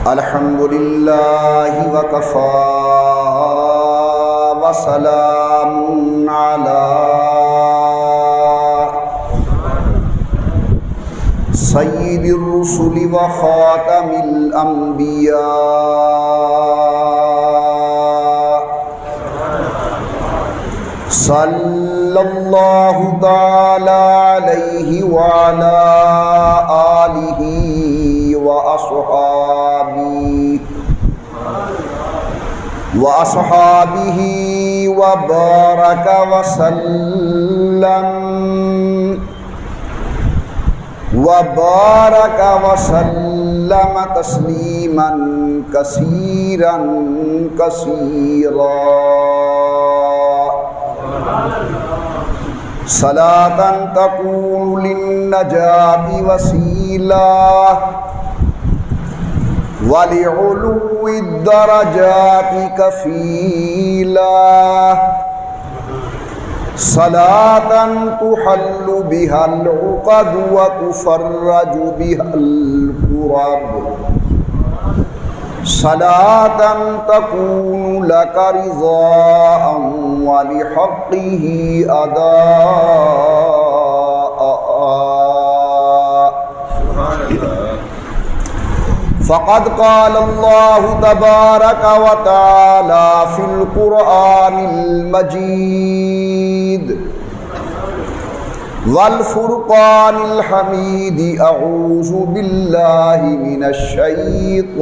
الحمد لله وكفى وسلام على سيد الرسل وخاتم الأنبياء صلى الله تعالى عليه وعلى آله وأصحابه وبارك وسلم تسليما كثيرا كثيرا صلاة تكون للنجاة وسيلة ولعلو الدرجات كفيلا صلاة تحل بها العقد وتفرج بها الكرب صلاة تكون لك رضاء ولحقه أداء فقد قال الله تبارك وتعالى في القرآن المجيد والفرقان الحميد أعوذ بالله من الشيطان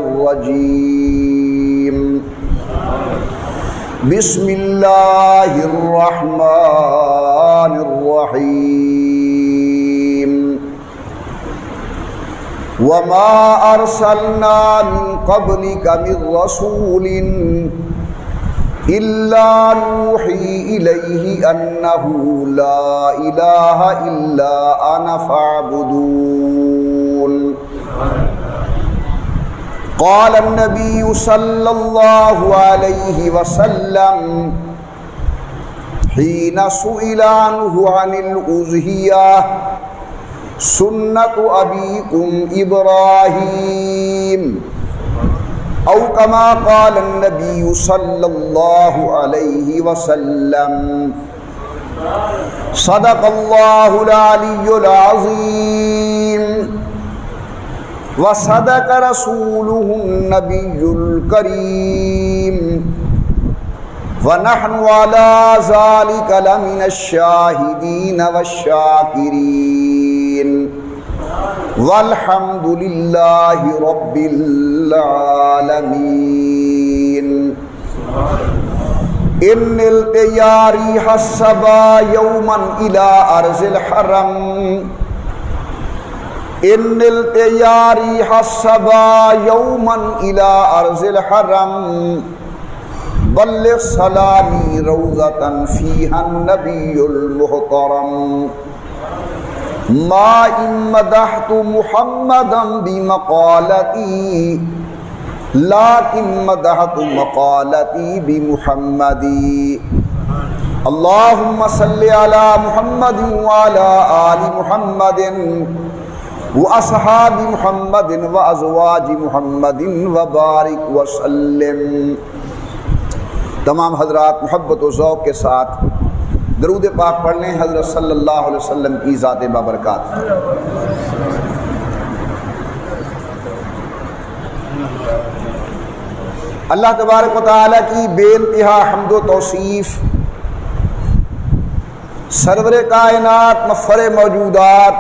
الرجيم بسم الله الرحمن الرحيم وما أرسلنا من قبلك من رسول إلا نوحي إليه أنه لا إله إلا أنا فاعبدون قال النبي صلى الله عليه وسلم حين سئل عنه عن الأضحية سنة أبيكم إبراهيم أو كما قال النبي صلى الله عليه وسلم صدق الله العلي العظيم وصدق رسوله النبي الكريم ونحن على ذلك لمن الشاهدين والشاكرين والحمد لله رب العالمين إن التيا ريح الصبا يوما إلى أرض الحرم إن التيا ريح الصبا يوما إلى أرض الحرم بلغ سلامي روضة فيها النبي المحترم ما إن مدحت محمدا بمقالتي لكن مدحت مقالتي بمحمدي اللهم صل على محمد وعلى آل محمد وأصحاب محمد وأزواج محمد وبارك وسلم۔ تمام حضرات محبت و ذوق کے ساتھ درود پاک پڑھ لیں حضرت صلی اللہ علیہ وسلم کی ذات بابرکات۔ اللہ تبارک و تعالیٰ کی بے انتہا حمد و توصیف، سرور کائنات مفخر موجودات،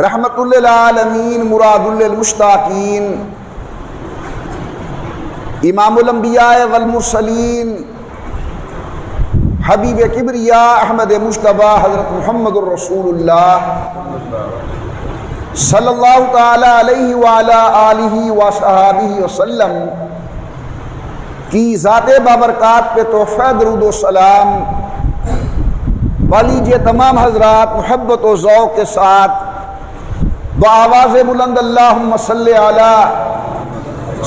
رحمت للعالمین مراد للمشتاقین، امام الانبیاء والمرسلین، حبیب کبریا احمد مجتبیٰ حضرت محمد الرسول اللہ صلی اللہ تعالی علیہ وعلی آلہ وصحابہ وسلم کی ذات بابرکات پہ تحفہ درود و سلام والیجیے تمام حضرات محبت و ذوق کے ساتھ بآواز بلند اللہم صلی علی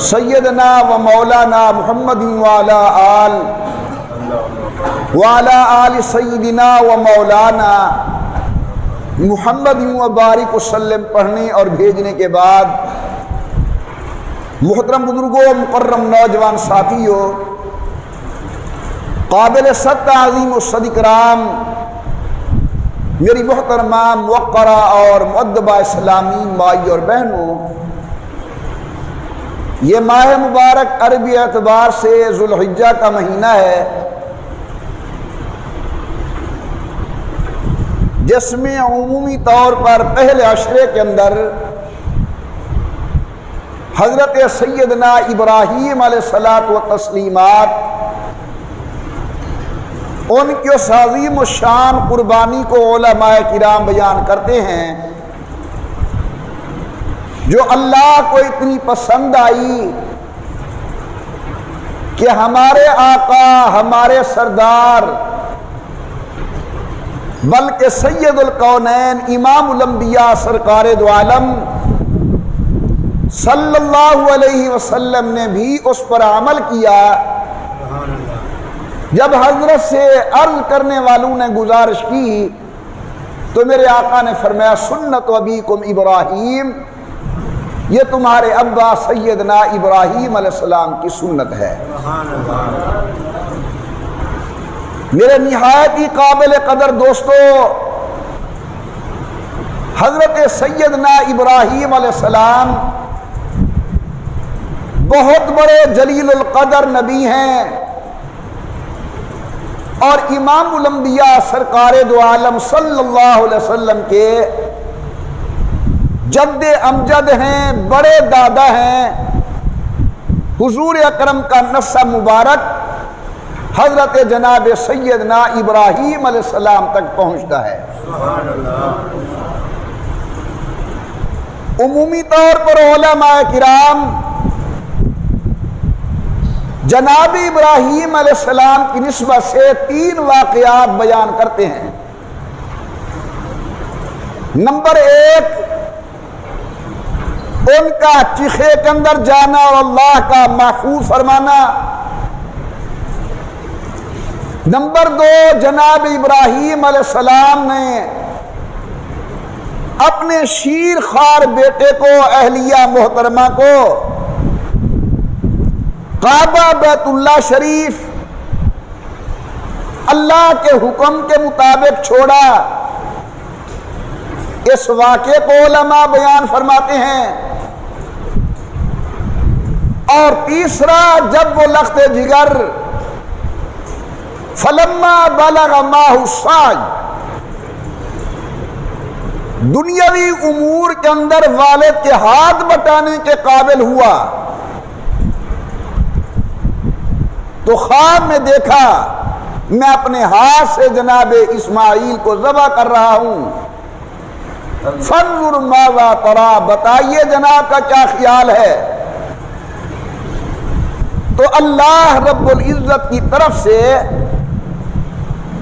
سیدنا و مولانا محمد وعلی آل وعلی آل سیدنا و مولانا محمد و بارک وسلم پڑھنے اور بھیجنے کے بعد محترم بزرگوں، مکرم نوجوان ساتھیوں، قابل صد تعظیم و صد اکرام میری محترمہ موقرہ اور مؤدبہ اسلامی مائی اور بہنوں، یہ ماہ مبارک عربی اعتبار سے ذو الحجہ کا مہینہ ہے، جس میں عمومی طور پر پہلے عشرے کے اندر حضرت سیدنا ابراہیم علیہ الصلاۃ والتسلیمات ان کی اس عظیم و شان قربانی کو علماء کرام بیان کرتے ہیں جو اللہ کو اتنی پسند آئی کہ ہمارے آقا، ہمارے سردار، بلکہ سید الکونین امام الانبیاء سرکار دو عالم صلی اللہ علیہ وسلم نے بھی اس پر عمل کیا۔ جب حضرت سے عرض کرنے والوں نے گزارش کی تو میرے آقا نے فرمایا سنت ابیکم ابراہیم، یہ تمہارے ابا سیدنا ابراہیم علیہ السلام کی سنت ہے۔ میرے نہایت ہی قابل قدر دوستو، حضرت سیدنا ابراہیم علیہ السلام بہت بڑے جلیل القدر نبی ہیں اور امام الانبیاء سرکار دو عالم صلی اللہ علیہ وسلم کے جد امجد ہیں، بڑے دادا ہیں۔ حضور اکرم کا نسب مبارک حضرت جناب سیدنا ابراہیم علیہ السلام تک پہنچتا ہے۔ عمومی طور پر علماء کرام جناب ابراہیم علیہ السلام کی نسبت سے 3 واقعات بیان کرتے ہیں۔ نمبر 1، ان کا چیخے کے اندر جانا اور اللہ کا محفوظ فرمانا۔ نمبر 2، جناب ابراہیم علیہ السلام نے اپنے شیر خوار بیٹے کو، اہلیہ محترمہ کو، کعبہ بیت اللہ شریف اللہ کے حکم کے مطابق چھوڑا۔ اس واقعے کو علماء بیان فرماتے ہیں۔ اور تیسرا، جب وہ لخت جگر فلما بلغ معہ السعی، دنیاوی امور کے اندر والد کے ہاتھ بٹانے کے قابل ہوا تو خواب میں دیکھا میں اپنے ہاتھ سے جناب اسماعیل کو ذبح کر رہا ہوں۔ فانظر ماذا ترى، بتائیے جناب کا کیا خیال ہے؟ تو اللہ رب العزت کی طرف سے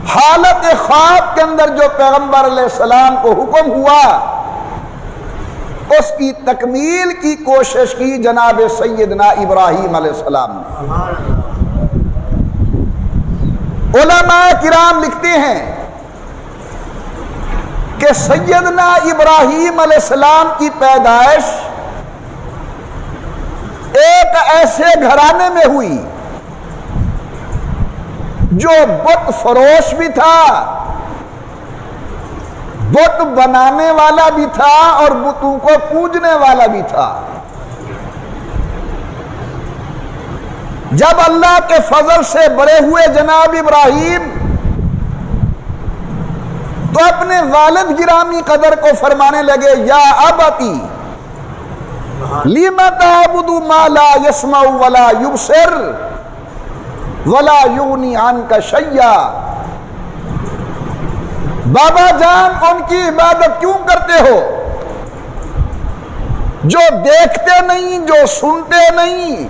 حالت خواب کے اندر جو پیغمبر علیہ السلام کو حکم ہوا اس کی تکمیل کی کوشش کی جناب سیدنا ابراہیم علیہ السلام نے۔ علماء کرام لکھتے ہیں کہ سیدنا ابراہیم علیہ السلام کی پیدائش ایک ایسے گھرانے میں ہوئی جو بت فروش بھی تھا، بت بنانے والا بھی تھا اور بتوں کو پوجنے والا بھی تھا۔ جب اللہ کے فضل سے بڑے ہوئے جناب ابراہیم تو اپنے والد گرامی قدر کو فرمانے لگے یا ابتی لم تعبد ما لا يسمع ولا يبصر ولا یغنی عنک شیئا، بابا جان ان کی عبادت کیوں کرتے ہو جو دیکھتے نہیں، جو سنتے نہیں؟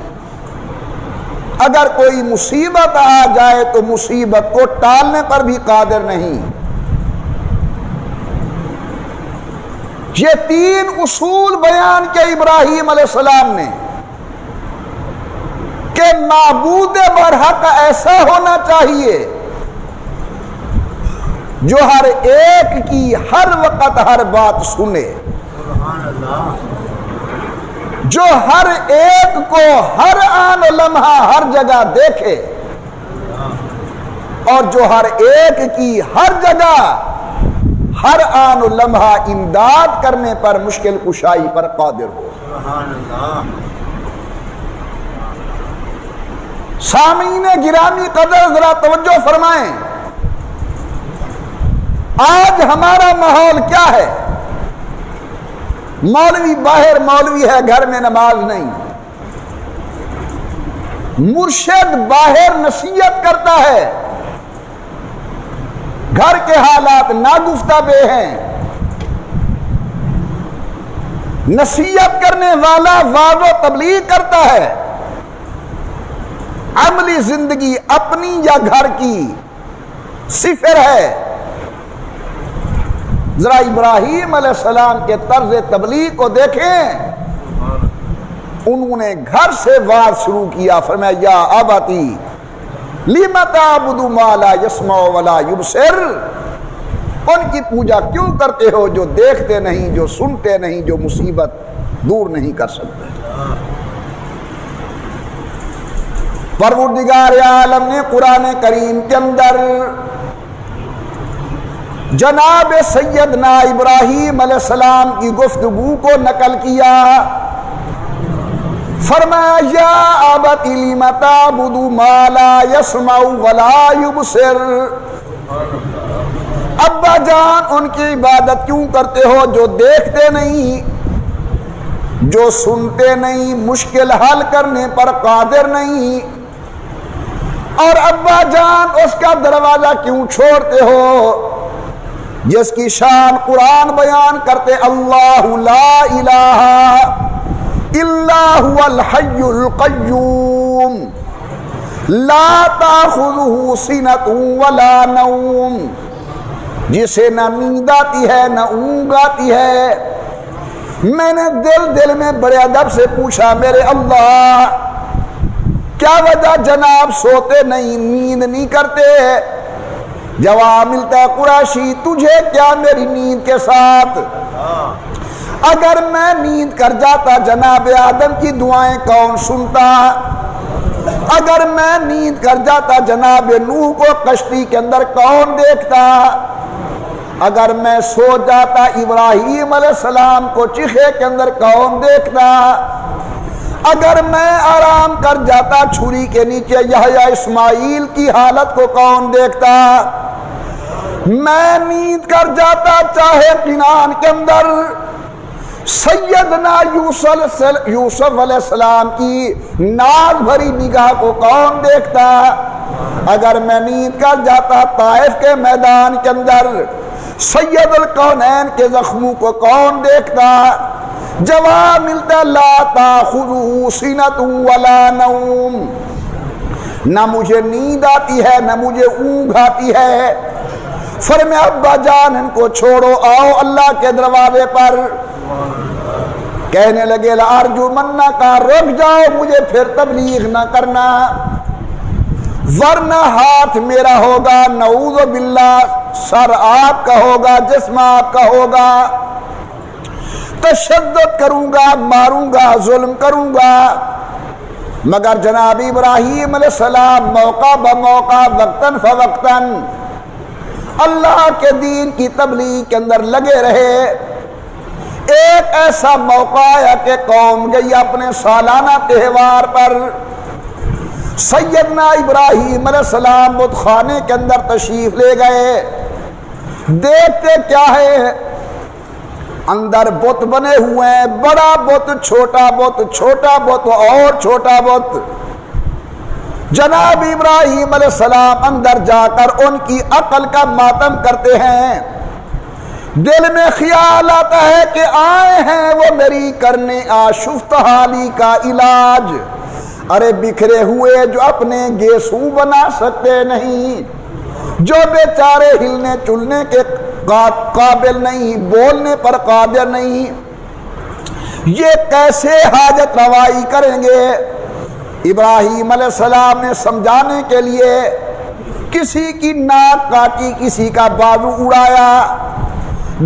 اگر کوئی مصیبت آ جائے تو مصیبت کو ٹالنے پر بھی قادر نہیں۔ یہ 3 اصول بیان کے ابراہیم علیہ السلام نے کہ معبود برحق ایسا ہونا چاہیے جو ہر ایک کی ہر وقت ہر بات سنے، جو ہر ایک کو ہر آن لمحہ ہر جگہ دیکھے، اور جو ہر ایک کی ہر جگہ ہر آن لمحہ امداد کرنے پر، مشکل کشائی پر قادر ہو۔ سامعین گرامی قدر ذرا توجہ فرمائیں، آج ہمارا ماحول کیا ہے؟ مولوی باہر مولوی ہے، گھر میں نماز نہیں۔ مرشد باہر نصیحت کرتا ہے، گھر کے حالات ناگفتہ بے ہیں۔ نصیحت کرنے والا وعظ و تبلیغ کرتا ہے، عملی زندگی اپنی یا گھر کی صفر ہے۔ ذرا ابراہیم علیہ السلام کے طرز تبلیغ کو دیکھیں، انہوں نے گھر سے واعظ شروع کیا، فرمایا یا اباتی لم تعبد ما لا يسمع ولا يبصر، ان کی پوجا کیوں کرتے ہو جو دیکھتے نہیں، جو سنتے نہیں، جو مصیبت دور نہیں کر سکتے۔ پروردگار عالم نے قرآن کریم کے اندر جناب سیدنا ابراہیم علیہ السلام کی گفتگو کو نقل کیا، فرمایا یا ابت لم تعبد ما لا يسمع ولا يبصر، ابا جان ان کی عبادت کیوں کرتے ہو جو دیکھتے نہیں، جو سنتے نہیں، مشکل حل کرنے پر قادر نہیں، اور ابا جان اس کا دروازہ کیوں چھوڑتے ہو جس کی شان قرآن بیان کرتے، اللہ لا الہ الا هو الحی القیوم لا تاخذہ سنۃ ولا نوم، جسے نہ نیند آتی ہے نہ اونگ آتی ہے۔ میں نے دل میں بڑے ادب سے پوچھا، میرے اللہ کیا وجہ جناب سوتے نہیں، نیند نہیں کرتے؟ جواب ملتا ہے قریشی تجھے کیا میری نیند کے ساتھ؟ اگر میں نیند کر جاتا جناب آدم کی دعائیں کون سنتا؟ اگر میں نیند کر جاتا جناب نوح کو کشتی کے اندر کون دیکھتا؟ اگر میں سو جاتا ابراہیم علیہ السلام کو چیخے کے اندر کون دیکھتا؟ اگر میں آرام کر جاتا چھری کے نیچے یحییٰ اسماعیل کی حالت کو کون دیکھتا؟ میں نیند کر جاتا چاہے قنان کے اندر سیدنا یوسف علیہ السلام کی ناز بھری نگاہ کو کون دیکھتا؟ اگر میں نیند کر جاتا طائف کے میدان کے اندر سید الکونین کے زخموں کو کون دیکھتا؟ جواب ملتا لا تاخذہ سنۃ ولا نوم، نہ مجھے نیند آتی ہے نہ مجھے اونگ آتی ہے۔ فرمایا ابا جان ان کو چھوڑو، آؤ اللہ کے دروازے پر۔ کہنے لگے لارجمنک، رک جاؤ، مجھے پھر تبلیغ نہ کرنا ورنہ ہاتھ میرا ہوگا، نعوذ باللہ سر آپ کا ہوگا، جسم آپ کا ہوگا، تشدد کروں گا، ماروں گا، ظلم کروں گا۔ مگر جناب ابراہیم علیہ السلام موقع بموقع وقتاً فوقتاً اللہ کے دین کی تبلیغ کے اندر لگے رہے۔ ایک ایسا موقع ہے کہ قوم گئی اپنے سالانہ تہوار پر، سیدنا ابراہیم علیہ السلام بت خانے کے اندر تشریف لے گئے۔ دیکھتے کیا ہے، اندر بت بنے ہوئے ہیں، بڑا بت، چھوٹا بت، چھوٹا بت اور چھوٹا بت۔ جناب ابراہیم علیہ السلام اندر جا کر ان کی عقل کا ماتم کرتے ہیں۔ دل میں خیال آتا ہے کہ آئے ہیں وہ میری کرنے آشفت حالی کا علاج۔ ارے بکھرے ہوئے جو اپنے گیسو بنا سکتے نہیں، جو بیچارے ہلنے چلنے کے قابل نہیں، بولنے پر قادر نہیں، یہ کیسے حاجت روائی کریں گے؟ ابراہیم علیہ السلام نے سمجھانے کے لیے کسی کی ناک کاٹی، کسی کا بازو اڑایا،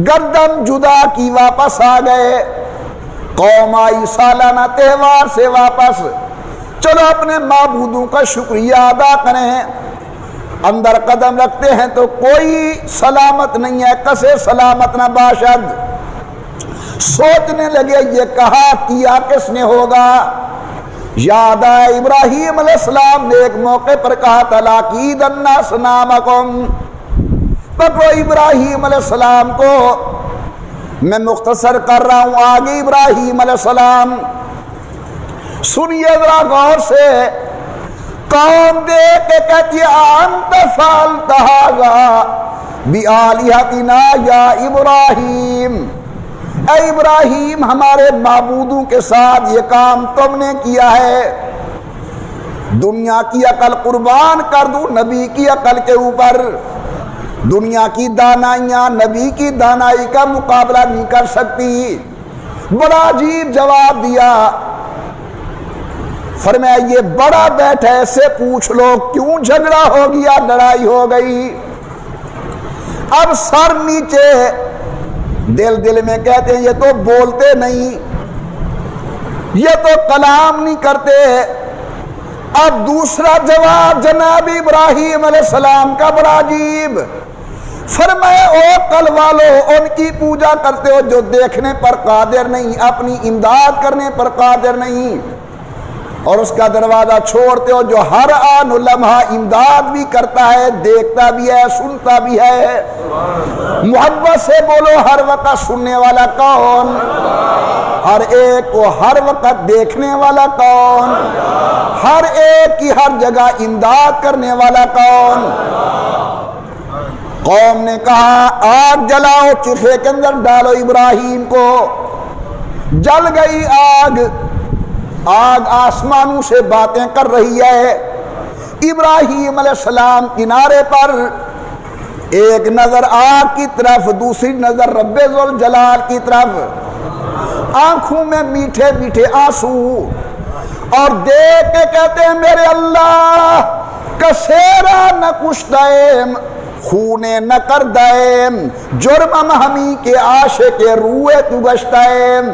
گردن جدا کی، واپس آ گئے۔ قوم آئی سالانہ تہوار سے واپس، چلو اپنے معبودوں کا شکریہ ادا کریں۔ اندر قدم رکھتے ہیں تو کوئی سلامت نہیں ہے، کسے سلامت نہ باشد۔ سوچنے لگے یہ کہا کیا کس نے ہوگا؟ یاد آیا ابراہیم علیہ السلام نے ایک موقع پر کہا تھا لاقیدن اصنامکم۔ پکڑو ابراہیم علیہ السلام کو، میں مختصر کر رہا ہوں آگے ابراہیم علیہ السلام۔ سنیے ذرا غور سے، قوم دیکھ کے کہتی ہے انت فعلت ھذا بآلہتنا یا ابراہیم، اے ابراہیم ہمارے معبودوں کے ساتھ یہ کام تم نے کیا ہے۔ دنیا کی عقل قربان کر دوں نبی کی عقل کے اوپر، دنیا کی دانائیاں نبی کی دانائی کا مقابلہ نہیں کر سکتی۔ بڑا عجیب جواب دیا، فرمایا یہ بڑا بیٹھا ہے، سے پوچھ لو کیوں جھگڑا ہو گیا، لڑائی ہو گئی۔ اب سر نیچے، دل میں کہتے ہیں یہ تو بولتے نہیں، یہ تو کلام نہیں کرتے۔ اب دوسرا جواب جناب ابراہیم علیہ السلام کا بڑا عجیب، فرمایا او کل والو، ان کی پوجا کرتے ہو جو دیکھنے پر قادر نہیں، اپنی امداد کرنے پر قادر نہیں، اور اس کا دروازہ چھوڑتے ہو جو ہر آن لمحہ امداد بھی کرتا ہے، دیکھتا بھی ہے، سنتا بھی ہے۔ محبت سے بولو ہر وقت سننے والا کون؟ ہر ایک کو ہر وقت دیکھنے والا کون؟ ہر ایک کی ہر جگہ امداد کرنے والا کون؟ قوم نے کہا آگ جلاؤ، چولہے کے اندر ڈالو ابراہیم کو۔ جل گئی آگ، آگ آسمانوں سے باتیں کر رہی ہے۔ ابراہیم علیہ السلام کنارے پر، ایک نظر آگ کی طرف، دوسری نظر رب ذوالجلال کی طرف، آنکھوں میں میٹھے میٹھے آنسو، اور دیکھ کے کہتے ہیں میرے اللہ کسیرا نہ کشتائم خونے نہ کر دائم، جرمم ہمی کے عاشق روئے تو گشتائم۔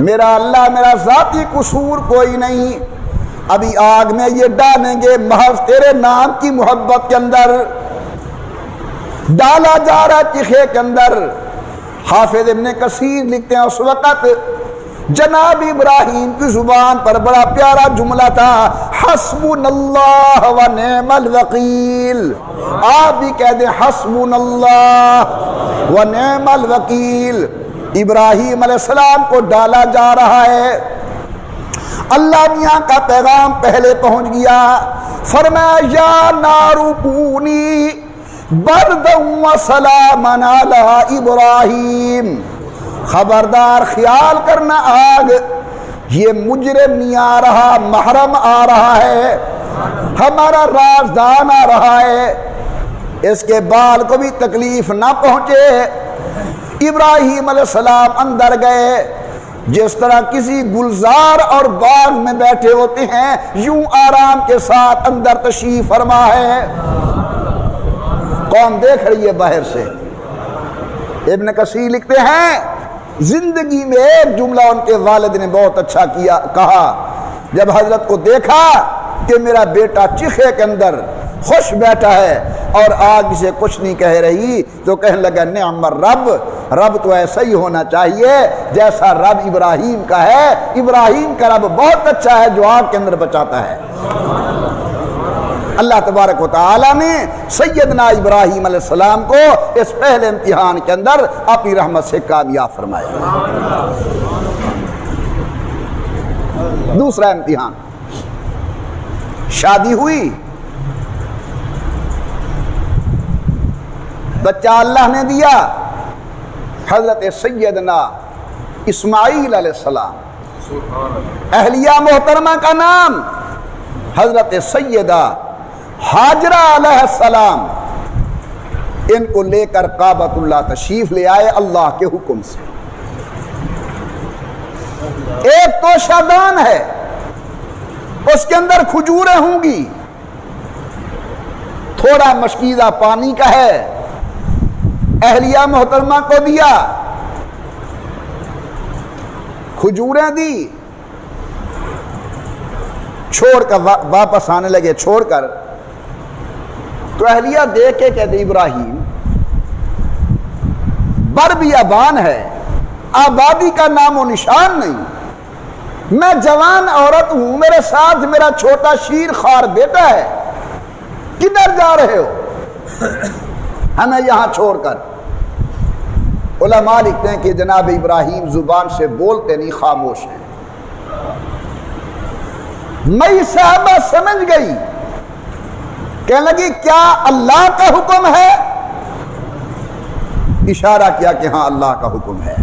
میرا اللہ میرا ذاتی قصور کوئی نہیں، ابھی آگ میں یہ ڈالیں گے محض تیرے نام کی محبت کے اندر، ڈالا جا رہا چیخے کے اندر۔ حافظ ابن کثیر لکھتے ہیں اس وقت جناب ابراہیم کی زبان پر بڑا پیارا جملہ تھا، حسبنا اللہ و نعم الوکیل۔ آپ بھی کہہ دیں حسبنا اللہ و نعم الوکیل۔ ابراہیم علیہ السلام کو ڈالا جا رہا ہے، اللہ میاں کا پیغام پہلے پہنچ گیا۔ فرمایا یا نار کونی بردا و سلاما علی ابراہیم، خبردار خیال کرنا آگ یہ مجرم نہیں آ رہا، محرم آ رہا ہے، ہمارا رازدان آ رہا ہے، اس کے بال کو بھی تکلیف نہ پہنچے۔ ابراہیم علیہ السلام اندر گئے، جس طرح کسی گلزار اور باغ میں بیٹھے ہوتے ہیں یوں آرام کے ساتھ اندر تشریف فرما ہے۔ قوم دیکھ رہی ہے باہر سے۔ ابن کثیر لکھتے ہیں زندگی میں ایک جملہ ان کے والد نے بہت اچھا کہا، جب حضرت کو دیکھا کہ میرا بیٹا چیخے کے اندر خوش بیٹھا ہے اور آگ سے کچھ نہیں کہہ رہی، تو کہنے لگا نعم الرب، رب تو ایسا ہی ہونا چاہیے جیسا رب ابراہیم کا ہے۔ ابراہیم کا رب بہت اچھا ہے جو آگ کے اندر بچاتا ہے۔ اللہ تبارک و تعالی نے سیدنا ابراہیم علیہ السلام کو اس پہلے امتحان کے اندر اپنی رحمت سے کامیاب فرمایا۔ دوسرا امتحان، شادی ہوئی، بچہ اللہ نے دیا، حضرت سیدنا اسماعیل علیہ السلام، اہلیہ محترمہ کا نام حضرت سیدہ ہاجرہ علیہ السلام، ان کو لے کر کعبۃ اللہ تشریف لے آئے اللہ کے حکم سے۔ ایک توشہ دان ہے، اس کے اندر کھجوریں ہوں گی، تھوڑا مشکیزہ پانی کا ہے، اہلیہ محترمہ کو دیا، کھجوریں دی، چھوڑ کر واپس آنے لگے چھوڑ کر، تو اہلیہ دیکھ کے کہتے ابراہیم بر بیابان ہے، آبادی کا نام و نشان نہیں، میں جوان عورت ہوں، میرے ساتھ میرا چھوٹا شیر خوار بیٹا ہے، کدھر جا رہے ہو ہمیں یہاں چھوڑ کر؟ علماء لکھتے ہیں کہ جناب ابراہیم زبان سے بولتے نہیں، خاموش ہیں۔ مئی صاحبہ سمجھ گئی، کہنے لگی کیا اللہ کا حکم ہے؟ اشارہ کیا کہ ہاں اللہ کا حکم ہے۔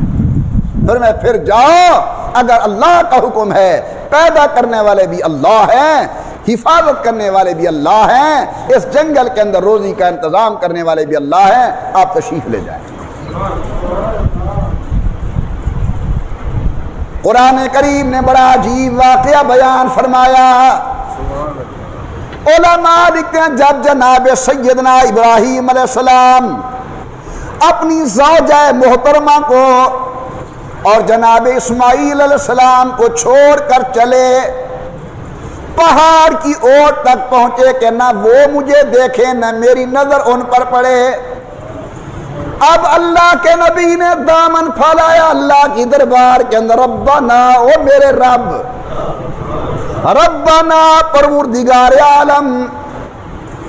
پھر جاؤ، اگر اللہ کا حکم ہے، پیدا کرنے والے بھی اللہ ہیں، حفاظت کرنے والے بھی اللہ ہیں، اس جنگل کے اندر روزی کا انتظام کرنے والے بھی اللہ ہیں، آپ تشریف لے جائیں۔ قرآن کریم نے بڑا عجیب واقعہ بیان فرمایا۔ علماء لکھتے ہیں جب جناب سیدنا ابراہیم علیہ السلام اپنی زوجہ محترمہ کو اور جناب اسماعیل علیہ السلام کو چھوڑ کر چلے، پہاڑ کی اوٹ تک پہنچے کہ نہ وہ مجھے دیکھیں نہ میری نظر ان پر پڑے۔ اب اللہ کے نبی نے دامن پھیلایا اللہ کی دربار کے اندر، ربنا، او میرے رب، ربنا پروردگار عالم،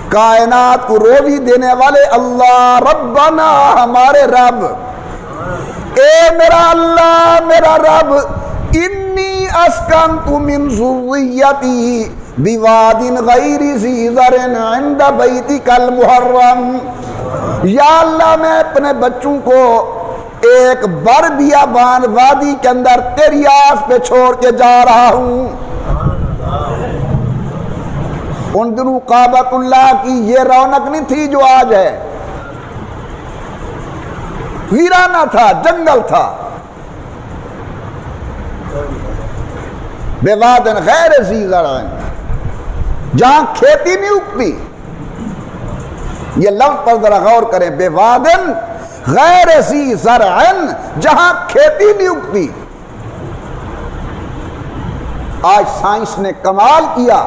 کائنات کو روزی دینے والے اللہ، ربنا ہمارے رب، اے میرا اللہ میرا رب، انی اسکنت من ذریتی بواد غیر ذی زرع عند بیتک المحرم، یا اللہ میں اپنے بچوں کو ایک بر بیابان وادی کے اندر تیری آس پہ چھوڑ کے جا رہا ہوں۔ ان دنوں کعبۃ اللہ کی یہ رونق نہیں تھی جو آج ہے، ویرانہ تھا، جنگل تھا، بواد غیر ذی زرع، جہاں کھیتی نہیں اگتی۔ یہ لفظ پر ذرا غور کریں، بواد غیر ذی زرع، جہاں کھیتی نہیں اگتی۔ آج سائنس نے کمال کیا،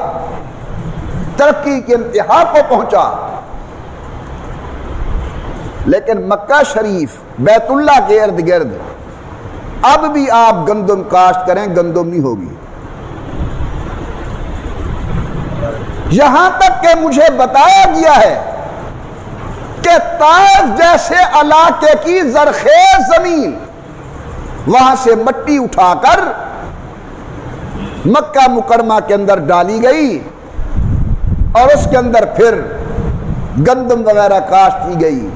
ترقی کے انتہا کو پہنچا، لیکن مکہ شریف بیت اللہ کے ارد گرد اب بھی آپ گندم کاشت کریں گندم نہیں ہوگی۔ یہاں تک کہ مجھے بتایا گیا ہے کہ طائف جیسے علاقے کی زرخیز زمین، وہاں سے مٹی اٹھا کر مکہ مکرمہ کے اندر ڈالی گئی اور اس کے اندر پھر گندم وغیرہ کاشت کی گئی،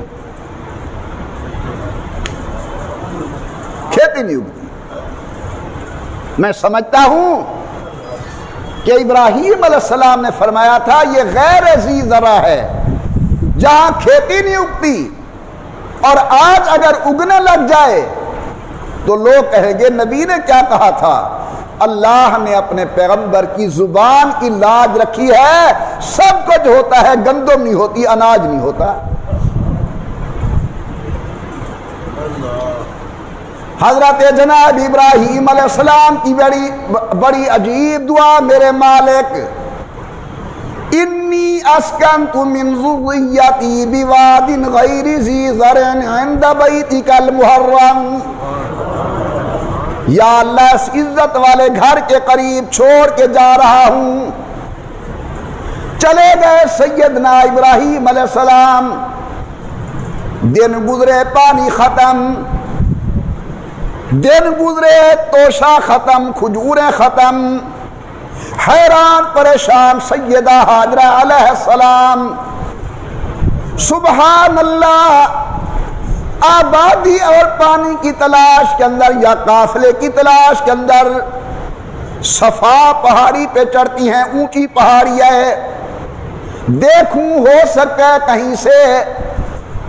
کھیتی نہیں اگتی۔ میں سمجھتا ہوں کہ ابراہیم علیہ السلام نے فرمایا تھا یہ غیر ذی زرع ہے، جہاں کھیتی نہیں اگتی، اور آج اگر اگنے لگ جائے تو لوگ کہیں گے نبی نے کیا کہا تھا؟ اللہ نے اپنے پیغمبر کی زبان کی لاج رکھی ہے، سب کچھ ہوتا ہے، گندم نہیں ہوتی، اناج نہیں ہوتا۔ حضرت جناب ابراہیم علیہ السلام کی بڑی عجیب دعا، میرے مالک انی اسکنت من ذریتی بواد غیر ذی زرع عند بیتک المحرم، یا اللہ اس عزت والے گھر کے قریب چھوڑ کے جا رہا ہوں۔ چلے گئے سیدنا ابراہیم علیہ السلام، دن گزرے پانی ختم، دن گزرے توشہ ختم، کھجوریں ختم، حیران پریشان سیدہ ہاجرہ علیہ السلام، سبحان اللہ، آبادی اور پانی کی تلاش کے اندر یا قافلے کی تلاش کے اندر صفا پہاڑی پہ چڑھتی ہیں، اونچی پہاڑی ہے، دیکھوں ہو سکتا ہے کہیں سے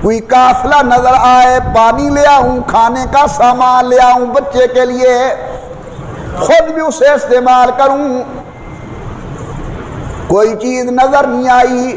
کوئی قافلہ نظر آئے، پانی لے آؤں، کھانے کا سامان لے آؤں بچے کے لیے، خود بھی اسے استعمال کروں۔ کوئی چیز نظر نہیں آئی،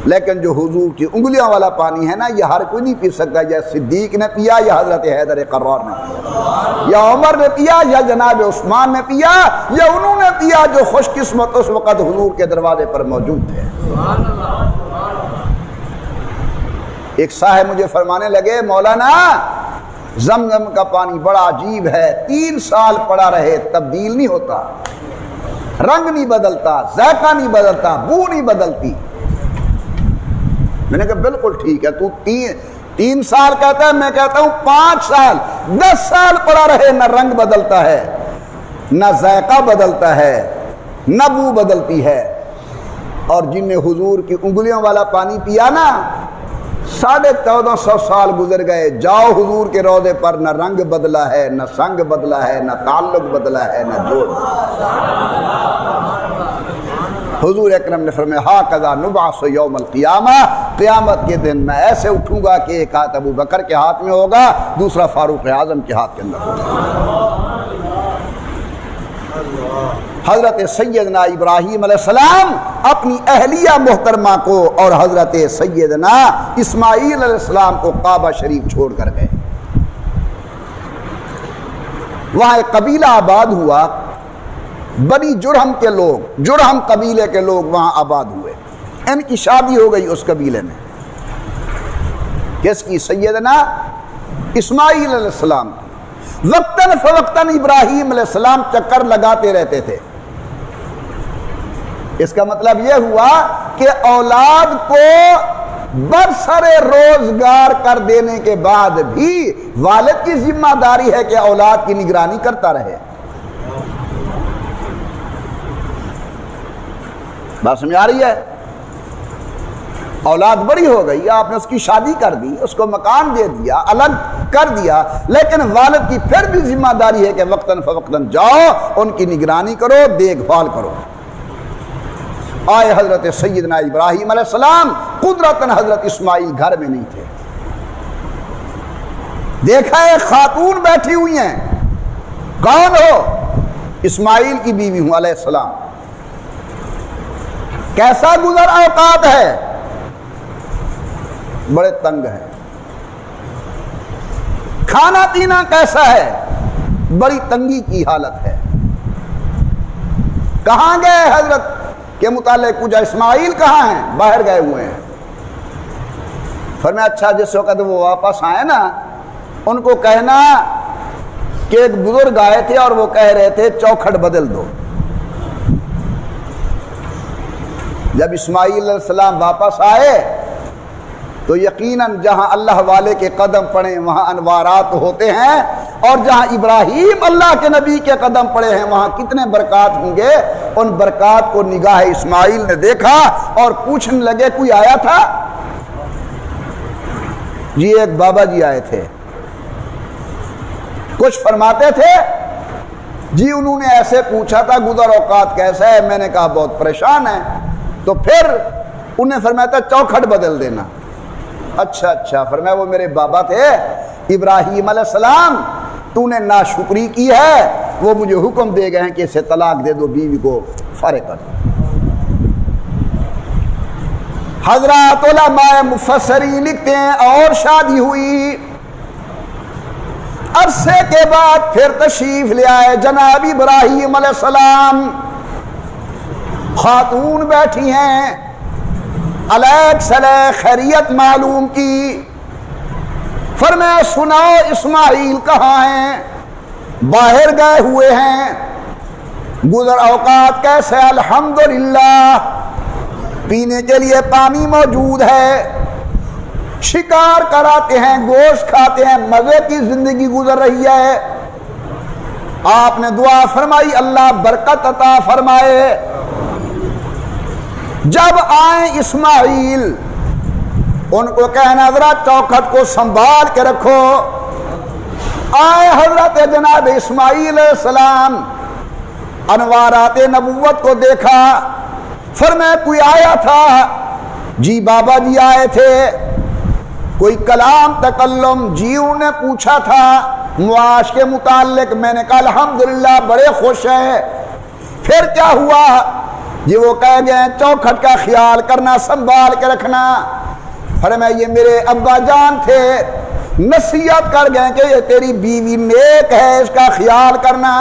لیکن جو حضور کی انگلیاں والا پانی ہے نا، یہ ہر کوئی نہیں پی سکتا. یا صدیق نے پیا، یا حضرت حیدر قرار نے پیا، یا عمر نے پیا، یا جناب عثمان نے پیا، یا انہوں نے پیا جو خوش قسمت اس وقت حضور کے دروازے پر موجود تھے. ایک صاحب مجھے فرمانے لگے، مولانا زمزم کا پانی بڑا عجیب ہے، 3 سال پڑا رہے تبدیل نہیں ہوتا، رنگ نہیں بدلتا، ذائقہ نہیں بدلتا، بو نہیں بدلتی. میں نے کہا بالکل ٹھیک ہے، تو 3 سال کہتا ہے، میں کہتا ہوں 5 سال 10 سال پڑا رہے، نہ رنگ بدلتا ہے، نہ ذائقہ بدلتا ہے، نہ بو بدلتی ہے. اور جن نے حضور کی انگلیوں والا پانی پیا نا، 1450 سال گزر گئے، جاؤ حضور کے روضے پر، نہ رنگ بدلا ہے، نہ سنگ بدلا ہے، نہ تعلق بدلا ہے، نہ جوڑ. حضور اکرم نے فرمایا ہاکذا نبعث یوم القیامہ، قیامت کے دن میں ایسے اٹھوں گا کہ ایک ہاتھ ابو بکر کے ہاتھ میں ہوگا، دوسرا فاروق اعظم کے ہاتھ کے اندر ہوگا. حضرت سیدنا ابراہیم علیہ السلام اپنی اہلیہ محترمہ کو اور حضرت سیدنا اسماعیل علیہ السلام کو کعبہ شریف چھوڑ کر گئے. وہاں ایک قبیلہ آباد ہوا، بنی جرہم کے لوگ، جرہم قبیلے کے لوگ وہاں آباد ہوئے. ان کی شادی ہو گئی اس قبیلے میں. کس کی؟ سیدنا اسماعیل علیہ السلام کی. وقتاً فوقتاً ابراہیم علیہ السلام چکر لگاتے رہتے تھے. اس کا مطلب یہ ہوا کہ اولاد کو برسر روزگار کر دینے کے بعد بھی والد کی ذمہ داری ہے کہ اولاد کی نگرانی کرتا رہے. بات سمجھ آ رہی ہے؟ اولاد بڑی ہو گئی، آپ نے اس کی شادی کر دی، اس کو مکان دے دیا، الگ کر دیا، لیکن والد کی پھر بھی ذمہ داری ہے کہ وقتاً فوقتاً جاؤ، ان کی نگرانی کرو، دیکھ بھال کرو. آئے حضرت سیدنا ابراہیم علیہ السلام، قدرتاً حضرت اسماعیل گھر میں نہیں تھے. دیکھا ایک خاتون بیٹھی ہوئی ہیں. کون ہو؟ اسماعیل کی بیوی ہوں علیہ السلام. کیسا گزر اوقات ہے؟ بڑے تنگ ہیں. کھانا پینا کیسا ہے؟ بڑی تنگی کی حالت ہے. کہاں گئے حضرت کے متعلق پوچھا، اسماعیل کہاں ہیں؟ باہر گئے ہوئے ہیں. فرمایا اچھا، جس وقت وہ واپس آئے نا، ان کو کہنا کہ ایک بزرگ آئے تھے اور وہ کہہ رہے تھے چوکھٹ بدل دو. جب اسماعیل علیہ السلام واپس آئے تو یقیناً جہاں اللہ والے کے قدم پڑے وہاں انوارات ہوتے ہیں، اور جہاں ابراہیم اللہ کے نبی کے قدم پڑے ہیں وہاں کتنے برکات ہوں گے. ان برکات کو نگاہ اسماعیل نے دیکھا اور پوچھنے لگے کوئی آیا تھا؟ جی ایک بابا جی آئے تھے. کچھ فرماتے تھے؟ جی انہوں نے ایسے پوچھا تھا گزر اوقات کیسا ہے. میں نے کہا بہت پریشان ہے. تو پھر انہیں فرمایا تھا چوکھٹ بدل دینا. اچھا اچھا. فرمایا وہ میرے بابا تھے ابراہیم علیہ السلام، تو نے ناشکری کی ہے، وہ مجھے حکم دے گئے ہیں کہ اسے طلاق دے دو، بیوی کو فارغ کر دو. حضرات علماء مفسرین لکھتے ہیں اور شادی ہوئی، عرصے کے بعد پھر تشریف لے آئے جناب ابراہیم علیہ السلام. خاتون بیٹھی ہیں، علیک سلیک خیریت معلوم کی. فرمایا سناؤ اسماعیل کہاں ہیں؟ باہر گئے ہوئے ہیں. گزر اوقات کیسے؟ الحمدللہ، پینے کے لیے پانی موجود ہے، شکار کراتے ہیں، گوشت کھاتے ہیں، مزے کی زندگی گزر رہی ہے. آپ نے دعا فرمائی اللہ برکت عطا فرمائے. جب آئیں اسماعیل ان کو کہنا ذرا چوکھٹ کو سنبھال کے رکھو. آئے حضرت جناب اسماعیل علیہ السلام، انوارات نبوت کو دیکھا. فرمایا کوئی آیا تھا؟ جی بابا جی آئے تھے. کوئی کلام تکلم؟ جی انہوں نے پوچھا تھا معاش کے متعلق. میں نے کہا الحمدللہ بڑے خوش ہیں. پھر کیا ہوا؟ یہ وہ کہہ گئے چوکھٹ کا خیال کرنا، سنبھال کے رکھنا۔ فرمایا یہ میرے ابا جان تھے، نصیحت کر گئے کہ یہ تیری بیوی نیک ہے، اس کا خیال کرنا۔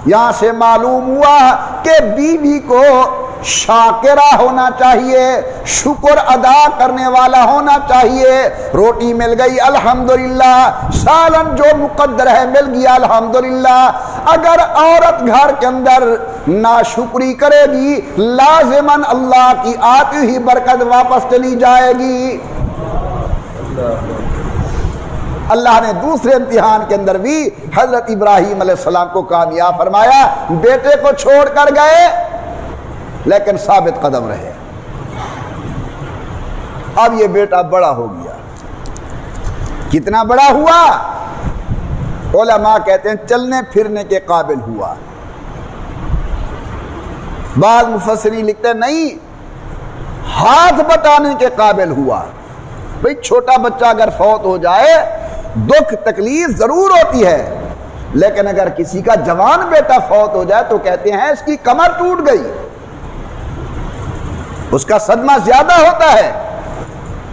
یہاں سے معلوم ہوا کہ بیوی کو شاکرہ ہونا چاہیے، شکر ادا کرنے والا ہونا چاہیے۔ روٹی مل گئی الحمدللہ، سالن جو مقدر ہے مل گیا الحمدللہ۔ اگر عورت گھر کے اندر ناشکری کرے گی لازماً اللہ کی آتی ہی برکت واپس چلی جائے گی۔ اللہ نے دوسرے امتحان کے اندر بھی حضرت ابراہیم علیہ السلام کو کامیاب فرمایا۔ بیٹے کو چھوڑ کر گئے لیکن ثابت قدم رہے۔ اب یہ بیٹا بڑا ہو گیا، کتنا بڑا ہوا؟ علماء کہتے ہیں چلنے پھرنے کے قابل ہوا۔ بعض مفسرین لکھتے ہیں نہیں، ہاتھ بٹانے کے قابل ہوا۔ بھئی چھوٹا بچہ اگر فوت ہو جائے دکھ تکلیف ضرور ہوتی ہے، لیکن اگر کسی کا جوان بیٹا فوت ہو جائے تو کہتے ہیں اس کی کمر ٹوٹ گئی، اس کا صدمہ زیادہ ہوتا ہے۔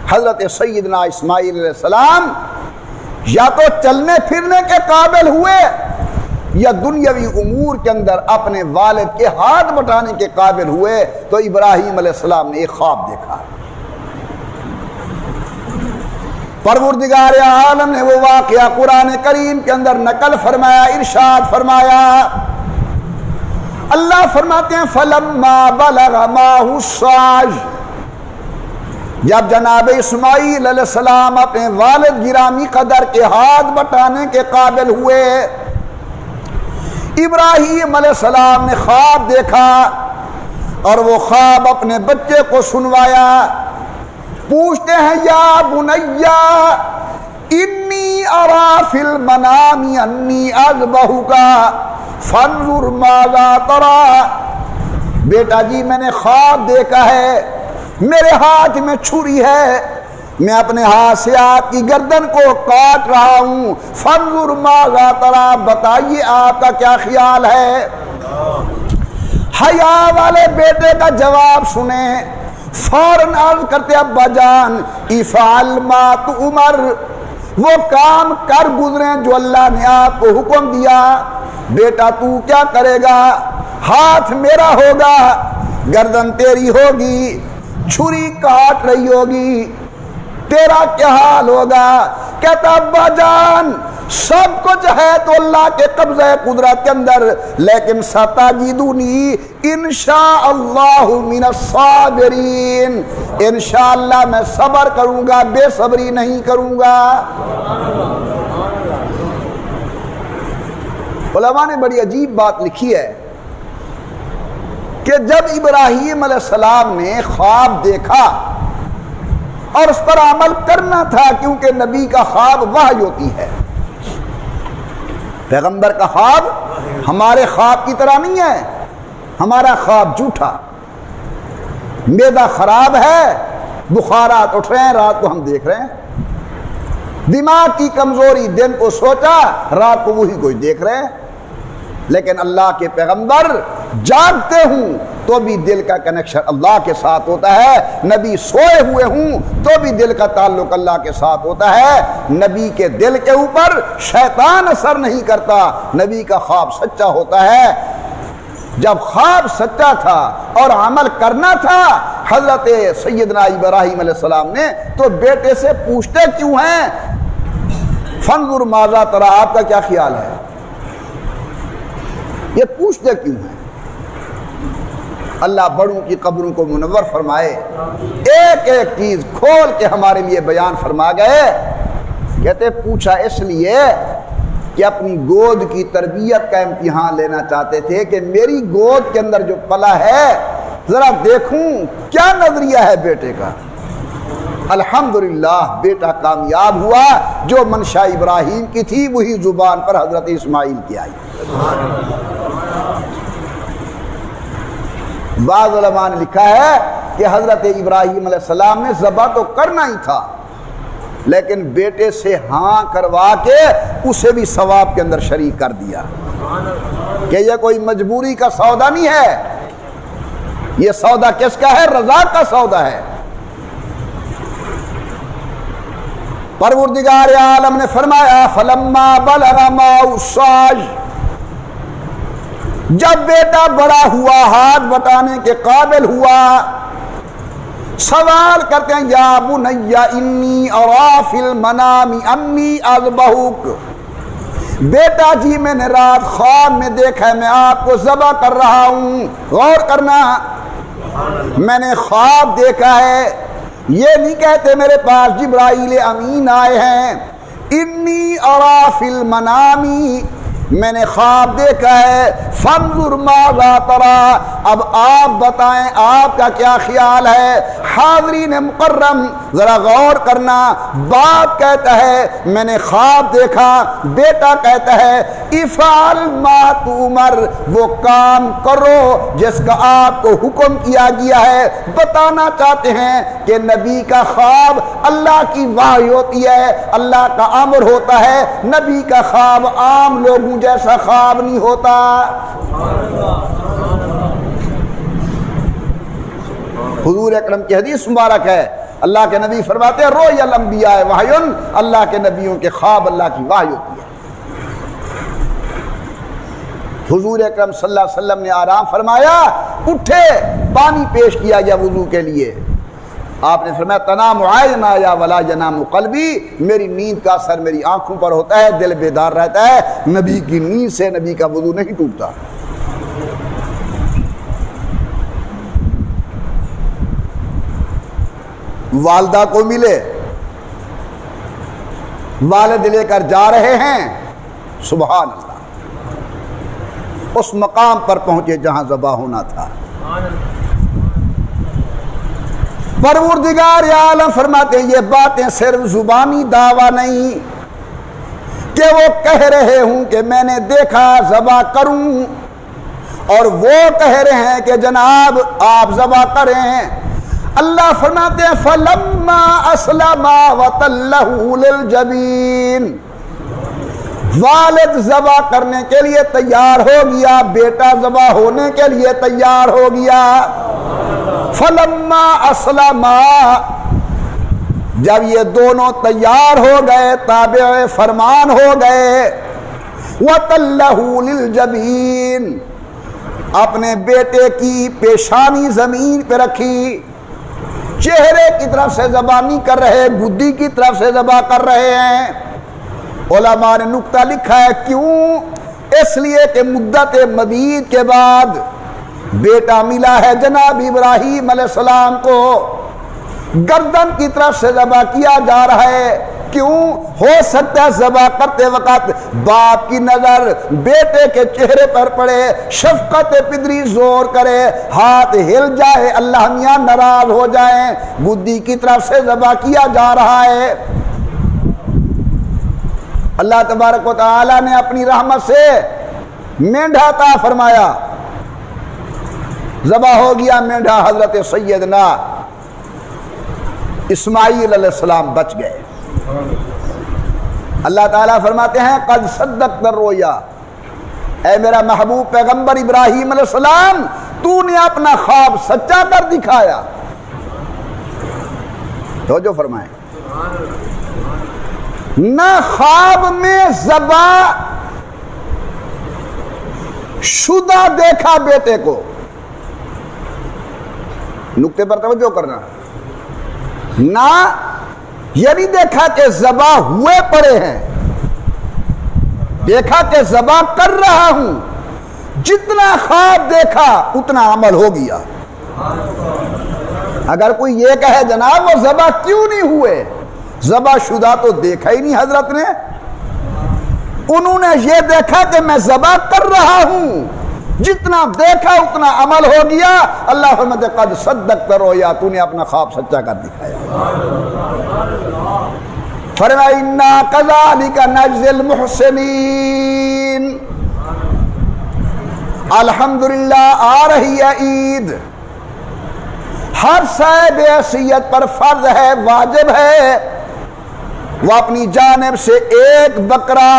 حضرت سیدنا اسماعیل علیہ السلام یا تو چلنے پھرنے کے قابل ہوئے یا دنیاوی امور کے اندر اپنے والد کے ہاتھ بٹانے کے قابل ہوئے۔ تو ابراہیم علیہ السلام نے ایک خواب دیکھا، پروردگار عالم نے وہ واقعہ قرآن کریم کے اندر نقل فرمایا، ارشاد فرمایا۔ اللہ فرماتے ہیں فَلَمَّا بَلَغَ مَعَهُ السَّعْيُ، جب جناب اسماعیل علیہ السلام اپنے والد گرامی قدر کے ہاتھ بٹانے کے قابل ہوئے، ابراہیم علیہ السلام نے خواب دیکھا اور وہ خواب اپنے بچے کو سنوایا۔ پوچھتے ہیں یا بنیا انی ارا فی المنام انی اذبحک فانظر ماذا تری، بیٹا جی میں نے خواب دیکھا ہے، میرے ہاتھ میں چھری ہے، میں اپنے ہاتھ سے آپ کی گردن کو کاٹ رہا ہوں، فانظر ماذا تری، بتائیے آپ کا کیا خیال ہے۔ حیا والے بیٹے کا جواب سنیں، فوراً عرض کرتے ابا جان افعل ما تؤمر، وہ کام کر گزریں جو اللہ نے آپ کو حکم دیا۔ بیٹا تو کیا کرے گا؟ ہاتھ میرا ہوگا، گردن تیری ہوگی، چھری کاٹ رہی ہوگی، تیرا کیا حال ہوگا؟ کہتا ابا جان سب کچھ ہے تو اللہ کے قبضہ قدرت کے اندر، لیکن ستجدنی انشاءاللہ من الصابرین، انشاءاللہ میں صبر کروں گا، بے صبری نہیں کروں گا۔ علماء نے بڑی عجیب بات لکھی ہے کہ جب ابراہیم علیہ السلام نے خواب دیکھا اور اس پر عمل کرنا تھا، کیونکہ نبی کا خواب وحی ہوتی ہے، پیغمبر کا خواب ہمارے خواب کی طرح نہیں ہے، ہمارا خواب جھوٹا، معدہ خراب ہے، بخارات اٹھ رہے ہیں، رات کو ہم دیکھ رہے ہیں، دماغ کی کمزوری، دن کو سوچا رات کو وہی کوئی دیکھ رہے ہیں، لیکن اللہ کے پیغمبر جاگتے ہوں تو بھی دل کا کنیکشن اللہ کے ساتھ ہوتا ہے، نبی سوئے ہوئے ہوں تو بھی دل کا تعلق اللہ کے ساتھ ہوتا ہے، نبی کے دل کے اوپر شیطان اثر نہیں کرتا، نبی کا خواب سچا ہوتا ہے۔ جب خواب سچا تھا اور عمل کرنا تھا حضرت سیدنا ابراہیم علیہ السلام نے، تو بیٹے سے پوچھتے کیوں ہیں فانظر ماذا تری، آپ کا کیا خیال ہے؟ یہ پوچھتے کیوں ہیں؟ اللہ بڑوں کی قبروں کو منور فرمائے، ایک ایک چیز کھول کے ہمارے لیے بیان فرما گئے۔ کہتے پوچھا اس لیے کہ اپنی گود کی تربیت کا امتحان لینا چاہتے تھے کہ میری گود کے اندر جو پلا ہے ذرا دیکھوں کیا نظریہ ہے بیٹے کا۔ الحمدللہ بیٹا کامیاب ہوا، جو منشا ابراہیم کی تھی وہی زبان پر حضرت اسماعیل کی آئی۔ بعض علماء نے لکھا ہے کہ حضرت ابراہیم علیہ السلام نے ذبح تو کرنا ہی تھا، لیکن بیٹے سے ہاں کروا کے اسے بھی ثواب کے اندر شریک کر دیا کہ یہ کوئی مجبوری کا سودا نہیں ہے، یہ سودا کس کا ہے؟ رضا کا سودا ہے۔ پروردگار عالم نے فرمایا فلما بلغ معه السعي، جب بیٹا بڑا ہوا، ہاتھ بٹانے کے قابل ہوا، سوال کرتے ہیں یا بنی انی ارا فی المنام انی اذبحک، بیٹا جی میں نے رات خواب میں دیکھا ہے میں آپ کو ذبح کر رہا ہوں۔ غور کرنا، میں نے خواب دیکھا ہے، یہ نہیں کہتے میرے پاس جبرائیل امین آئے ہیں، انی ارا فی المنامی، میں نے خواب دیکھا ہے، فانظر ماذا تری، اب آپ بتائیں آپ کا کیا خیال ہے۔ حاضرین مکرم ذرا غور کرنا، باپ کہتا ہے میں نے خواب دیکھا، بیٹا کہتا ہے افعل ما تؤمر، وہ کام کرو جس کا آپ کو حکم کیا گیا ہے۔ بتانا چاہتے ہیں کہ نبی کا خواب اللہ کی وحی ہوتی ہے، اللہ کا امر ہوتا ہے، نبی کا خواب عام لوگوں جیسا خواب نہیں ہوتا۔ حضور اکرم کی حدیث مبارک ہے، اللہ کے نبی فرماتے ہیں رؤیا الانبیاء وحی، اللہ کے نبیوں کے خواب اللہ کی وحی ہوتی ہے۔ حضور اکرم صلی اللہ علیہ وسلم نے آرام فرمایا، اٹھے، پانی پیش کیا گیا وضو کے لیے، آپ نے فرمایا تنام عینایا ولا ینام قلبی، میری نیند کا اثر میری آنکھوں پر ہوتا ہے، دل بیدار رہتا ہے، نبی کی نیند سے نبی کا وضو نہیں ٹوٹتا۔ والدہ کو ملے، والد لے کر جا رہے ہیں، سبحان اللہ، اس مقام پر پہنچے جہاں ذبح ہونا تھا۔ پروردگار عالم فرماتے ہیں یہ باتیں صرف زبانی دعویٰ نہیں کہ وہ کہہ رہے ہوں کہ میں نے دیکھا ذبح کروں، اور وہ کہہ رہے ہیں کہ جناب آپ ذبح کریں۔ اللہ فرماتے ہیں فلما اسلما وتلہ للجبین، والد ذبح کرنے کے لیے تیار ہو گیا، بیٹا ذبح ہونے کے لیے تیار ہو گیا۔ فلما اسلما، جب یہ دونوں تیار ہو گئے، تابع فرمان ہو گئے، وتلہ للجبین، اپنے بیٹے کی پیشانی زمین پہ رکھی، چہرے کی طرف سے ذبح نہیں کر رہے، گدی کی طرف سے ذبح کر رہے ہیں۔ علماء نے نکتہ لکھا ہے کیوں؟ اس لیے کہ مدت مدید کے بعد بیٹا ملا ہے جناب ابراہیم علیہ السلام کو، گردن کی طرف سے ذبح کیا جا رہا ہے، کیوں؟ ہو سکتا ہے ذبح کرتے وقت باپ کی نظر بیٹے کے چہرے پر پڑے، شفقت پدری زور کرے، ہاتھ ہل جائے، اللہ میاں ناراض ہو جائیں، گدی کی طرف سے ذبح کیا جا رہا ہے۔ اللہ تبارک و تعالی نے اپنی رحمت سے مینڈھا عطا فرمایا، ذبح ہو گیا مینڈھا، حضرت سیدنا اسماعیل علیہ السلام بچ گئے۔ اللہ تعالیٰ فرماتے ہیں قد صدقت الرؤیا، اے میرا محبوب پیغمبر ابراہیم علیہ السلام، تو نے اپنا خواب سچا کر دکھایا۔ توجہ فرمائیں، نہ خواب میں ذبح شدہ دیکھا بیٹے کو، نقطے پر توجہ کرنا، نہ یہ نہیں دیکھا کہ ذبح ہوئے پڑے ہیں، دیکھا کہ ذبح کر رہا ہوں، جتنا خواب دیکھا اتنا عمل ہو گیا۔ اگر کوئی یہ کہے جناب وہ ذبح کیوں نہیں ہوئے، ذبح شدہ تو دیکھا ہی نہیں حضرت نے، انہوں نے یہ دیکھا کہ میں ذبح کر رہا ہوں، جتنا دیکھا اتنا عمل ہو گیا۔ اللہ فرماتے قد صدقت الرؤیا، تو نے اپنا خواب سچا کر دکھایا۔ فرمایا انا کذالک نجزی المحسنین، الحمدللہ آ رہی ہے عید، ہر صاحب حیثیت پر فرض ہے، واجب ہے، وہ اپنی جانب سے ایک بکرا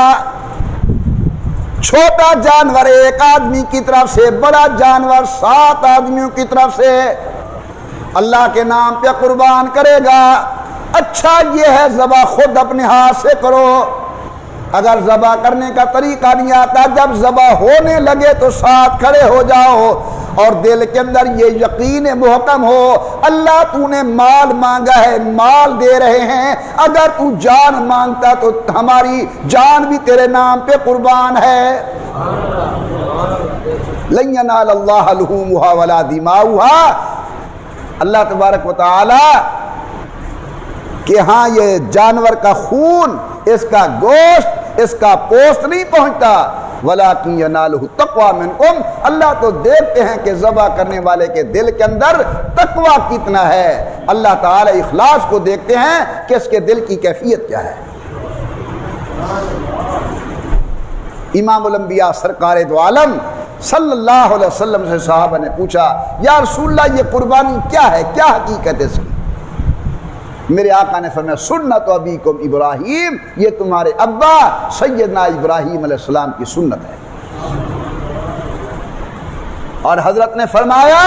چھوٹا جانور ایک آدمی کی طرف سے، بڑا جانور 7 آدمیوں کی طرف سے اللہ کے نام پہ قربان کرے گا۔ اچھا یہ ہے ذبح خود اپنے ہاتھ سے کرو۔ اگر ذبح کرنے کا طریقہ نہیں آتا، جب ذبح ہونے لگے تو ساتھ کھڑے ہو جاؤ اور دل کے اندر یہ یقین محکم ہو، اللہ تو نے مال مانگا ہے، مال دے رہے ہیں، اگر تو جان مانگتا تو ہماری جان بھی تیرے نام پہ قربان ہے۔ لن ینال اللہ لحومھا ولا دماؤھا، اللہ تبارک و تعالی کہ ہاں یہ جانور کا خون، اس کا گوشت، اس کا پوست نہیں پہنچتا، وَلَٰكِن يَنَالُهُ التَّقْوَىٰ مِنْكُمْ، اللہ تو دیکھتے ہیں کہ ذبح کرنے والے کے دل کے اندر تقویٰ کتنا ہے۔ اللہ تعالی اخلاص کو دیکھتے ہیں کہ اس کے دل کی کیفیت کیا ہے۔ امام الانبیاء سرکار دو عالم صلی اللہ علیہ وسلم سے صحابہ نے پوچھا، یا رسول اللہ یہ قربانی کیا ہے، کیا حقیقت ہے اس کی؟ میرے آقا نے فرمایا سنت ابیکم ابراہیم، یہ تمہارے ابا سیدنا ابراہیم علیہ السلام کی سنت ہے۔ اور حضرت نے فرمایا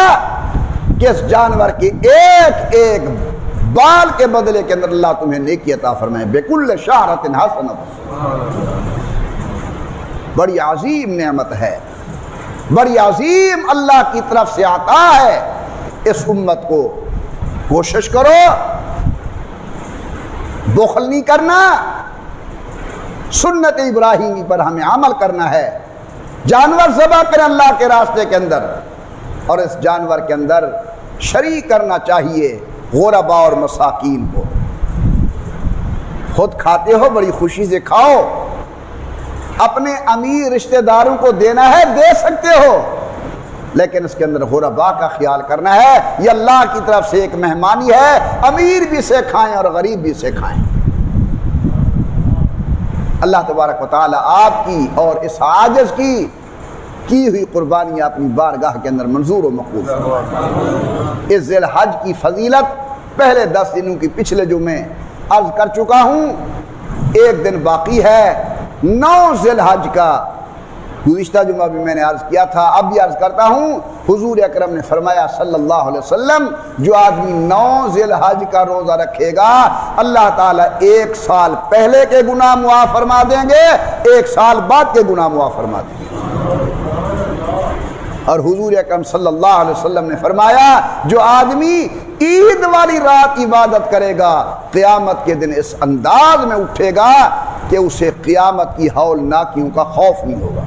کہ اس جانور کی ایک ایک بال کے بدلے کے اندر اللہ تمہیں نیکی عطا فرمائے، بکل شعرۃ حسنۃ، بڑی عظیم نعمت ہے، بڑی عظیم اللہ کی طرف سے عطا ہے۔ اس امت کو کوشش کرو، بخل نہیں کرنا، سنت ابراہیمی پر ہمیں عمل کرنا ہے۔ جانور ذبح کریں اللہ کے راستے کے اندر، اور اس جانور کے اندر شریک کرنا چاہیے غربا اور مساکین کو۔ خود کھاتے ہو بڑی خوشی سے کھاؤ، اپنے امیر رشتہ داروں کو دینا ہے دے سکتے ہو، لیکن اس کے اندر غربا کا خیال کرنا ہے، یہ اللہ کی طرف سے ایک مہمانی ہے، امیر بھی سے کھائیں اور غریب بھی سے کھائیں۔ اللہ تبارک و تعالی آپ کی اور اس عاجز کی ہوئی قربانی اپنی بارگاہ کے اندر منظور و مقبول فرمائے۔ اس ذی الحج کی فضیلت پہلے 10 دنوں کی پچھلے جمعے عرض کر چکا ہوں، ایک دن باقی ہے 9 ذی الحج کا، گزشتہ جمعہ بھی میں نے عرض کیا تھا، اب بھی عرض کرتا ہوں، حضور اکرم نے فرمایا صلی اللہ علیہ وسلم، جو آدمی 9 ذی الحج کا روزہ رکھے گا اللہ تعالیٰ 1 سال پہلے کے گناہ معاف فرما دیں گے، 1 سال بعد کے گناہ معاف فرما دیں گے۔ اور حضور اکرم صلی اللہ علیہ وسلم نے فرمایا جو آدمی عید والی رات عبادت کرے گا قیامت کے دن اس انداز میں اٹھے گا کہ اسے قیامت کی ہولناکیوں کا خوف نہیں ہوگا۔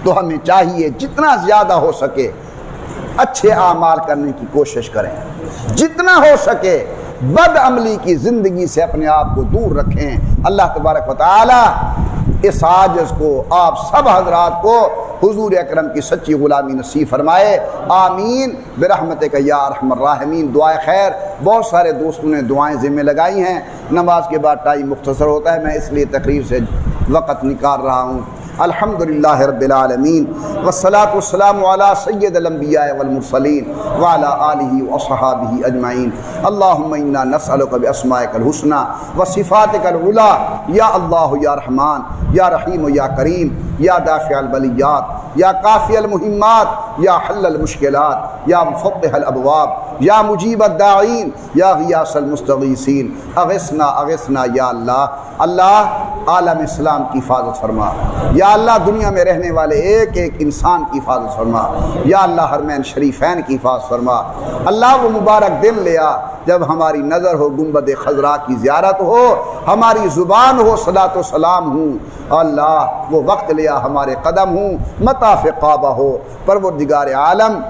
تو ہمیں چاہیے جتنا زیادہ ہو سکے اچھے اعمال کرنے کی کوشش کریں، جتنا ہو سکے بد عملی کی زندگی سے اپنے آپ کو دور رکھیں۔ اللہ تبارک و تعالی اس عاجز کو آپ سب حضرات کو حضور اکرم کی سچی غلامی نصیب فرمائے، آمین برحمتک یا ارحم الراحمین۔ دعائے خیر بہت سارے دوستوں نے دعائیں ذمہ لگائی ہیں، نماز کے بعد ٹائم مختصر ہوتا ہے، میں اس لیے تقریر سے وقت نکال رہا ہوں۔ الحمدللہ رب العالمین والصلاة والسلام علی سید الانبیاء والمرسلین وعلی آلہ وصحابہ اجمعین۔ اللہم انا نسألک باسمائک الحسنی وصفاتک العلی، یا اللہ یا رحمان یا رحیم یا کریم، یا دافع البلیات، یا کافی المہمات، یا حل المشکلات، یا مفتح الابواب، یا مجیب الداعین، یا غیاث المستغیثین، اغثنا اغثنا یا اللہ۔ اللہ عالم اسلام کی حفاظت فرما، یا اللہ دنیا میں رہنے والے ایک ایک انسان کی حفاظت فرما، یا اللہ حرمین شریفین کی حفاظت فرما۔ اللہ وہ مبارک دن لیا جب ہماری نظر ہو گنبد خضرا کی زیارت ہو، ہماری زبان ہو صلاۃ و سلام ہوں، اللہ وہ وقت لیا ہمارے قدم ہوں، مطاف کعبہ ہو۔ پروردگار عالم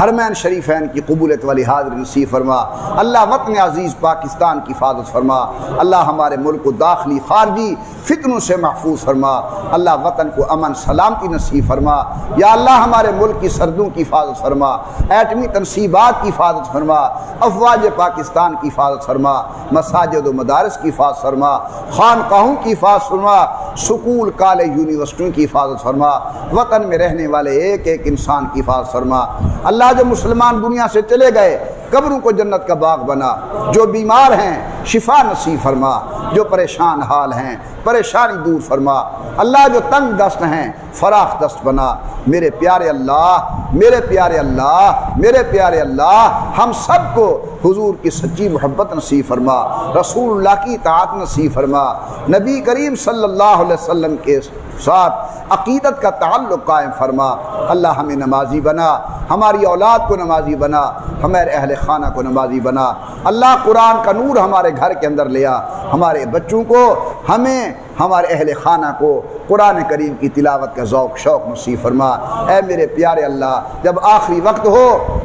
حرمین شریفین کی قبولیت والی حاضر نصیب فرما، اللہ وطن عزیز پاکستان کی حفاظت فرما، اللہ ہمارے ملک کو داخلی خارجی فتنوں سے محفوظ فرما، اللہ وطن کو امن سلامتی نصیب فرما، یا اللہ ہمارے ملک کی سرحدوں کی حفاظت فرما، ایٹمی تنصیبات کی حفاظت فرما، افواج پاکستان کی حفاظت فرما، مساجد و مدارس کی حفاظت فرما، خانقاہوں کی حفاظت فرما، سکول کالج یونیورسٹیوں کی حفاظت فرما، وطن میں رہنے والے ایک ایک انسان کی حفاظت فرما۔ اللہ جو مسلمان دنیا سے چلے گئے قبروں کو جنت کا باغ بنا، جو بیمار ہیں شفا نصیب فرما، جو پریشان حال ہیں پریشانی دور فرما، اللہ جو تنگ دست ہیں فراخ دست بنا۔ میرے پیارے اللہ، میرے پیارے اللہ، میرے پیارے اللہ، ہم سب کو حضور کی سچی محبت نصیب فرما، رسول اللہ کی اطاعت نصیب فرما، نبی کریم صلی اللہ علیہ وسلم کے ساتھ عقیدت کا تعلق قائم فرما۔ اللہ ہمیں نمازی بنا، ہماری اولاد کو نمازی بنا، ہمارے اہل خانہ کو نمازی بنا۔ اللہ قرآن کا نور ہمارے گھر کے اندر لیا، ہمارے بچوں کو، ہمیں، ہمارے اہل خانہ کو قرآن کریم کی تلاوت کا ذوق شوق نصیب فرما۔ اے میرے پیارے اللہ، جب آخری وقت ہو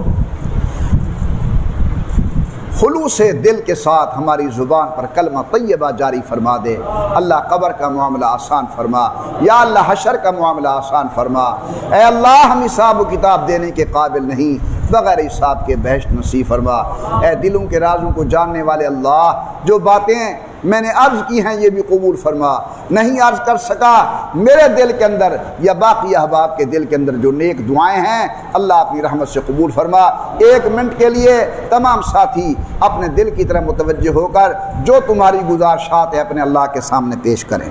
خلوص دل کے ساتھ ہماری زبان پر کلمہ طیبہ جاری فرما دے۔ اللہ قبر کا معاملہ آسان فرما، یا اللہ حشر کا معاملہ آسان فرما۔ اے اللہ ہم حساب و کتاب دینے کے قابل نہیں، بغیر حساب کے بہشت نصیب فرما۔ اے دلوں کے رازوں کو جاننے والے اللہ، جو باتیں میں نے عرض کی ہیں یہ بھی قبول فرما، نہیں عرض کر سکا میرے دل کے اندر یا باقی احباب کے دل کے اندر جو نیک دعائیں ہیں اللہ اپنی رحمت سے قبول فرما۔ 1 منٹ کے لیے تمام ساتھی اپنے دل کی طرف متوجہ ہو کر جو تمہاری گزارشات ہے اپنے اللہ کے سامنے پیش کریں۔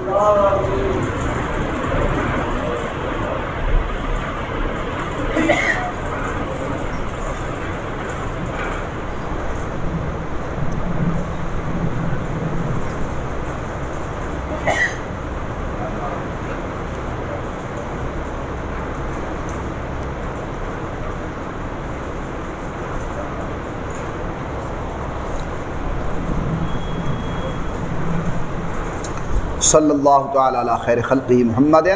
صلی اللہ تعالی علی خیر خلقہ محمد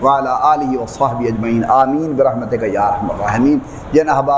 وعلی آلہ وصحبہ اجمعین، آمین برحمتک یا ارحم الراحمین۔ جن احباب